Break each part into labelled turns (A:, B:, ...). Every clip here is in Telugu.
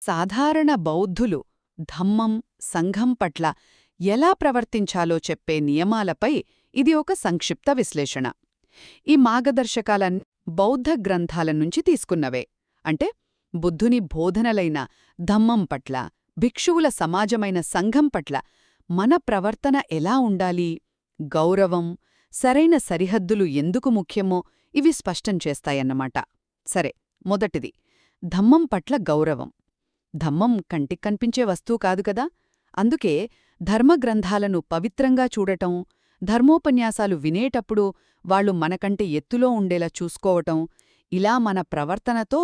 A: సాధారణ బౌద్ధులు ధమ్మం, సంఘం పట్ల ఎలా ప్రవర్తించాలో చెప్పే నియమాలపై ఇది ఒక సంక్షిప్త విశ్లేషణ. ఈ మార్గదర్శకాలన్నీ బౌద్ధ గ్రంథాల నుంచి తీసుకున్నవే. అంటే బుద్ధుని బోధనలైన ధమ్మం పట్ల, భిక్షువుల సమాజమైన సంఘం పట్ల మన ప్రవర్తన ఎలా ఉండాలి, గౌరవం, సరైన సరిహద్దులు ఎందుకు ముఖ్యమో ఇవి స్పష్టం చేస్తాయన్నమాట. సరే, మొదటిది ధమ్మం పట్ల గౌరవం. ధమ్మం కంటికి కనిపించే వస్తువు కాదు కదా. అందుకే ధర్మగ్రంథాలను పవిత్రంగా చూడటం, ధర్మోపన్యాసాలు వినేటప్పుడు వాళ్లు మనకంటే ఎత్తులో ఉండేలా చూసుకోవటం, ఇలా మన ప్రవర్తనతో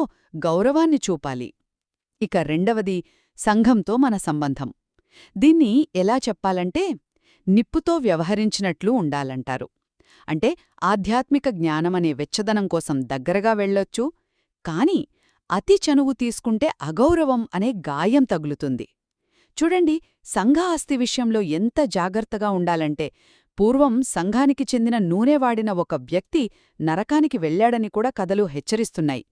A: గౌరవాన్ని చూపాలి. ఇక రెండవది సంఘంతో మన సంబంధం. దీన్ని ఎలా చెప్పాలంటే నిప్పుతో వ్యవహరించినట్లు ఉండాలంటారు. అంటే ఆధ్యాత్మిక జ్ఞానమనే వెచ్చదనం కోసం దగ్గరగా వెళ్ళొచ్చు, కాని అతి చనువు తీసుకుంటే అగౌరవం అనే గాయం తగులుతుంది. చూడండి, సంఘ ఆస్తి విషయంలో ఎంత జాగ్రత్తగా ఉండాలంటే పూర్వం సంఘానికి చెందిన నూనె వాడిన ఒక వ్యక్తి నరకానికి వెళ్లాడని కూడా కథలు హెచ్చరిస్తున్నాయి.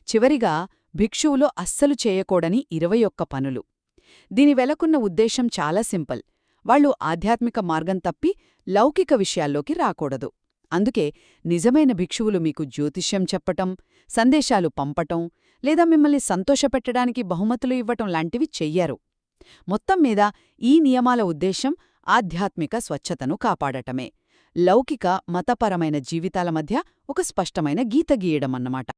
A: చివరిగా భిక్షువులో అస్సలు చేయకూడని 21 పనులు. దీని వెలకున్న ఉద్దేశం చాలా సింపుల్. వాళ్ళు ఆధ్యాత్మిక మార్గం తప్పి లౌకిక విషయాల్లోకి రాకూడదు. అందుకే నిజమైన భిక్షువులు మీకు జ్యోతిష్యం చెప్పటం, సందేశాలు పంపటం, లేదా మిమ్మల్ని సంతోషపెట్టడానికి బహుమతులు ఇవ్వటం లాంటివి చెయ్యరు. మొత్తం మీద ఈ నియమాల ఉద్దేశం ఆధ్యాత్మిక స్వచ్ఛతను కాపాడటమే, లౌకిక మతపరమైన జీవితాల మధ్య ఒక స్పష్టమైన గీత గీయడమన్నమాట.